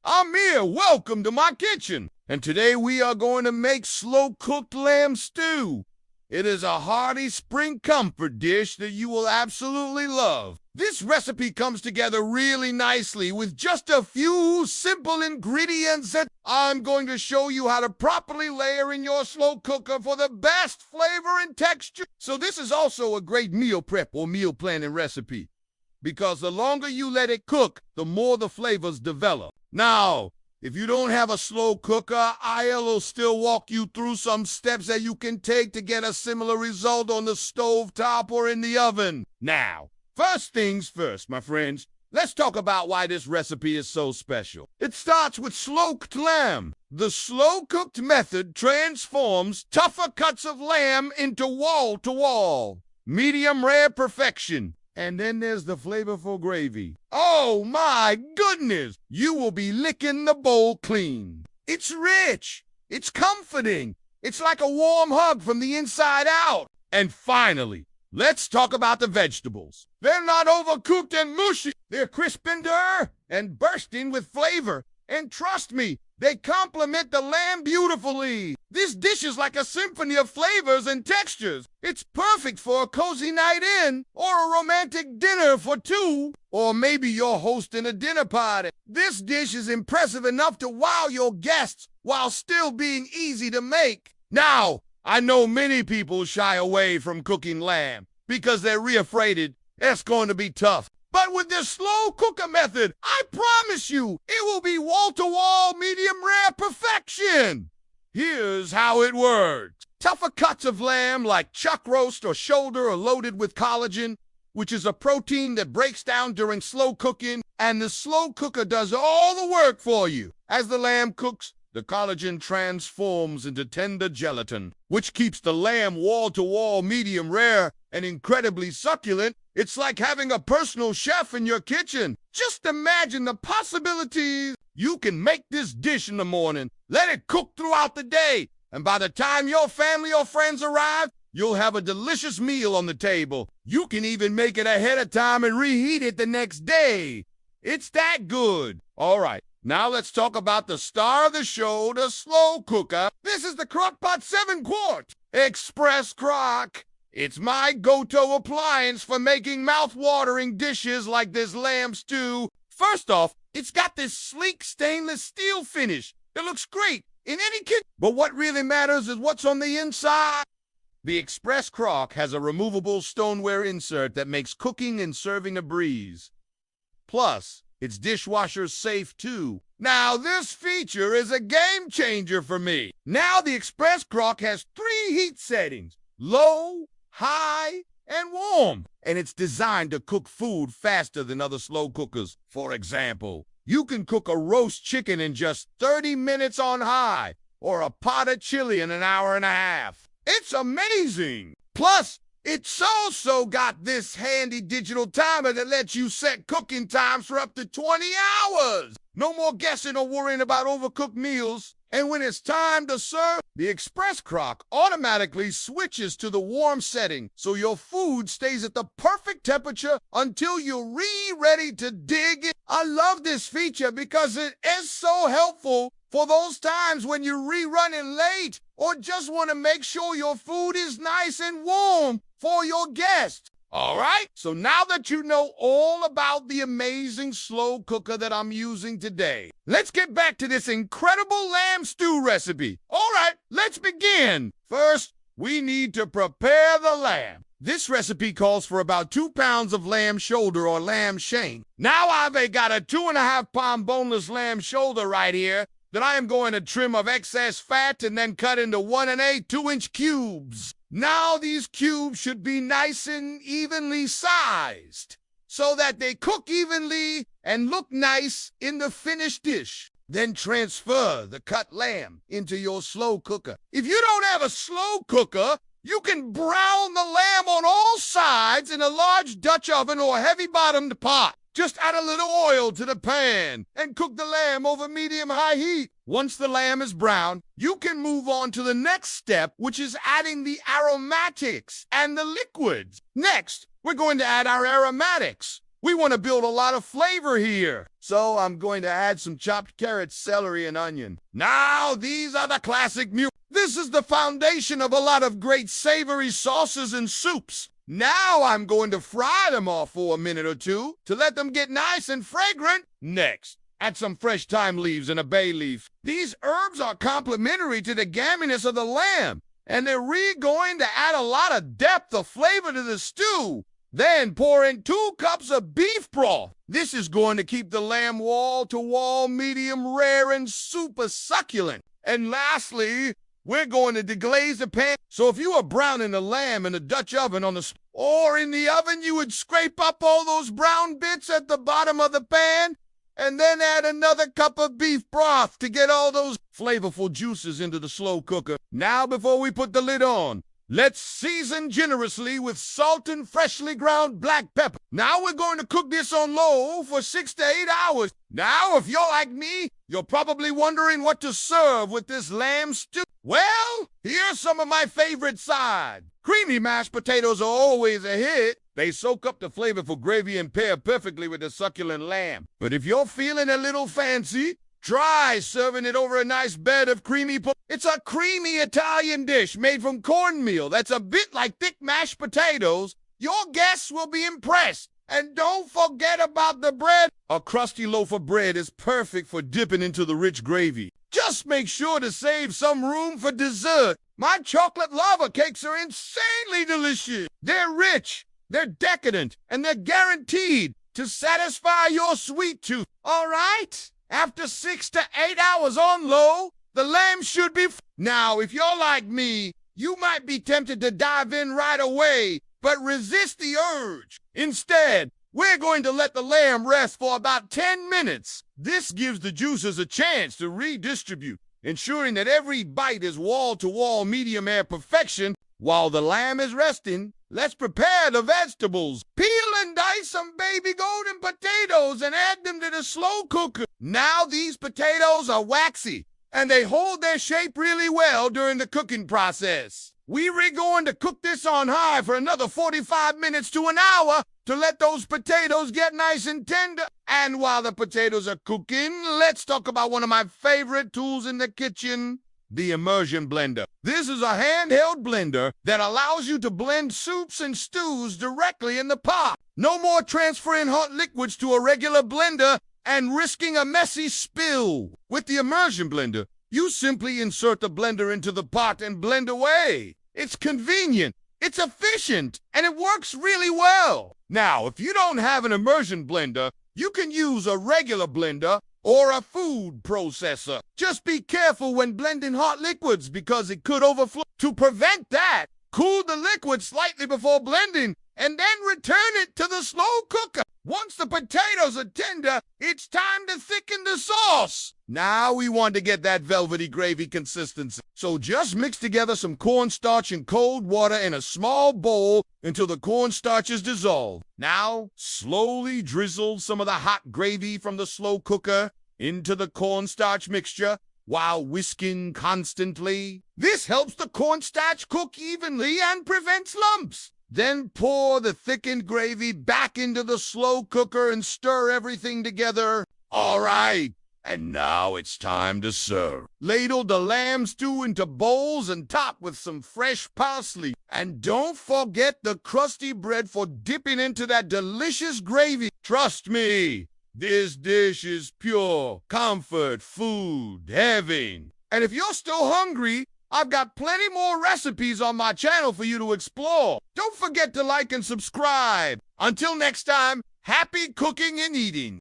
I'm here. Welcome to my kitchen. And today we are going to make slow-cooked lamb stew. It is a hearty spring comfort dish that you will absolutely love. This recipe comes together really nicely with just a few simple ingredients that I'm going to show you how to properly layer in your slow cooker for the best flavor and texture. So this is also a great meal prep or meal planning recipe, because the longer you let it cook, the more the flavors develop. Now, if you don't have a slow cooker, I'll still walk you through some steps that you can take to get a similar result on the stove top or in the oven. Now, first things first, my friends, let's talk about why this recipe is so special. It starts with slow-cooked lamb. The slow-cooked method transforms tougher cuts of lamb into wall-to-wall, medium-rare perfection. And then there's the flavorful gravy. Oh my goodness! You will be licking the bowl clean. It's rich. It's comforting. It's like a warm hug from the inside out. And finally, let's talk about the vegetables. They're not overcooked and mushy. They're crisp and bursting with flavor. And trust me, they complement the lamb beautifully. This dish is like a symphony of flavors and textures. It's perfect for a cozy night in, or a romantic dinner for two, or maybe you're hosting a dinner party. This dish is impressive enough to wow your guests while still being easy to make. Now, I know many people shy away from cooking lamb because they're afraid it's going to be tough. But with this slow cooker method, I promise you, it will be wall-to-wall medium-rare perfection. Here's how it works. Tougher cuts of lamb like chuck roast or shoulder are loaded with collagen, which is a protein that breaks down during slow cooking, and the slow cooker does all the work for you. As the lamb cooks, the collagen transforms into tender gelatin, which keeps the lamb wall-to-wall medium rare and incredibly succulent. It's like having a personal chef in your kitchen. Just imagine the possibilities. You can make this dish in the morning, let it cook throughout the day, and by the time your family or friends arrive, you'll have a delicious meal on the table. You can even make it ahead of time and reheat it the next day. It's that good. All right. Now let's talk about the star of the show, the slow cooker. This is the Crock-Pot 7-quart Express Crock. It's my go-to appliance for making mouth-watering dishes like this lamb stew. First off, it's got this sleek stainless steel finish. It looks great in any kitchen. But what really matters is what's on the inside. The Express Crock has a removable stoneware insert that makes cooking and serving a breeze. Plus, it's dishwasher safe too. Now this feature is a game changer for me. Now the Express Crock has 3 heat settings: low, high, and warm. And it's designed to cook food faster than other slow cookers. For example, you can cook a roast chicken in just 30 minutes on high, or a pot of chili in an hour and a half. It's amazing. Plus, it's also got this handy digital timer that lets you set cooking times for up to 20 hours. No more guessing or worrying about overcooked meals. And when it's time to serve, the Express Crock automatically switches to the warm setting, so your food stays at the perfect temperature until you're ready to dig in. I love this feature because it is so helpful for those times when you're rerunning late or just want to make sure your food is nice and warm for your guests. All right, so now that you know all about the amazing slow cooker that I'm using today, let's get back to this incredible lamb stew recipe. All right, let's begin. First, we need to prepare the lamb. This recipe calls for about 2 pounds of lamb shoulder or lamb shank. Now I've got a 2.5-pound boneless lamb shoulder right here that I am going to trim of excess fat and then cut into 1 1/8 2-inch cubes. Now these cubes should be nice and evenly sized so that they cook evenly and look nice in the finished dish. Then transfer the cut lamb into your slow cooker. If you don't have a slow cooker, you can brown the lamb on all sides in a large Dutch oven or heavy-bottomed pot. Just add a little oil to the pan and cook the lamb over medium-high heat. Once the lamb is brown, you can move on to the next step, which is adding the aromatics and the liquids. Next, we're going to add our aromatics. We want to build a lot of flavor here. So I'm going to add some chopped carrots, celery, and onion. Now, these are the classic meal. This is the foundation of a lot of great savory sauces and soups. Now I'm going to fry them off for a minute or two to let them get nice and fragrant. Next, add some fresh thyme leaves and a bay leaf. These herbs are complementary to the gaminess of the lamb, and they're really going to add a lot of depth of flavor to the stew. Then pour in 2 cups of beef broth. This is going to keep the lamb wall-to-wall, medium rare, and super succulent. And lastly, we're going to deglaze the pan. So if you are browning the lamb in a Dutch oven or in the oven, you would scrape up all those brown bits at the bottom of the pan and then add another cup of beef broth to get all those flavorful juices into the slow cooker. Now, before we put the lid on, let's season generously with salt and freshly ground black pepper. Now we're going to cook this on low for 6 to 8 hours. Now, if you're like me, you're probably wondering what to serve with this lamb stew. Well, here's some of my favorite side. Creamy mashed potatoes are always a hit. They soak up the flavorful gravy and pair perfectly with the succulent lamb. But if you're feeling a little fancy, try serving it over a nice bed of creamy It's a creamy Italian dish made from cornmeal that's a bit like thick mashed potatoes. Your guests will be impressed. And don't forget about the bread. A crusty loaf of bread is perfect for dipping into the rich gravy. Just make sure to save some room for dessert. My chocolate lava cakes are insanely delicious. They're rich, they're decadent, and they're guaranteed to satisfy your sweet tooth. All right? After 6 to 8 hours on low, the lamb should be Now, if you're like me, you might be tempted to dive in right away, but resist the urge. Instead, we're going to let the lamb rest for about 10 minutes. This gives the juices a chance to redistribute, ensuring that every bite is wall-to-wall medium rare perfection. While the lamb is resting, let's prepare the vegetables. Peel and dice some baby golden potatoes and add them to the slow cooker. Now these potatoes are waxy, and they hold their shape really well during the cooking process. We're going to cook this on high for another 45 minutes to an hour to let those potatoes get nice and tender. And while the potatoes are cooking, let's talk about one of my favorite tools in the kitchen, the immersion blender. This is a handheld blender that allows you to blend soups and stews directly in the pot. No more transferring hot liquids to a regular blender and risking a messy spill. With the immersion blender, you simply insert the blender into the pot and blend away. It's convenient, it's efficient, and it works really well. Now, if you don't have an immersion blender, you can use a regular blender or a food processor. Just be careful when blending hot liquids because it could overflow. To prevent that, cool the liquid slightly before blending and then return it to the slow cooker. Once the potatoes are tender, it's time to thicken the sauce. Now we want to get that velvety gravy consistency. So just mix together some cornstarch and cold water in a small bowl until the cornstarch is dissolved. Now, slowly drizzle some of the hot gravy from the slow cooker into the cornstarch mixture while whisking constantly. This helps the cornstarch cook evenly and prevents lumps. Then pour the thickened gravy back into the slow cooker and stir everything together. All right, and now it's time to serve. Ladle the lamb stew into bowls and top with some fresh parsley. And don't forget the crusty bread for dipping into that delicious gravy. Trust me, this dish is pure comfort food heaven. And if you're still hungry, I've got plenty more recipes on my channel for you to explore. Don't forget to like and subscribe. Until next time, happy cooking and eating.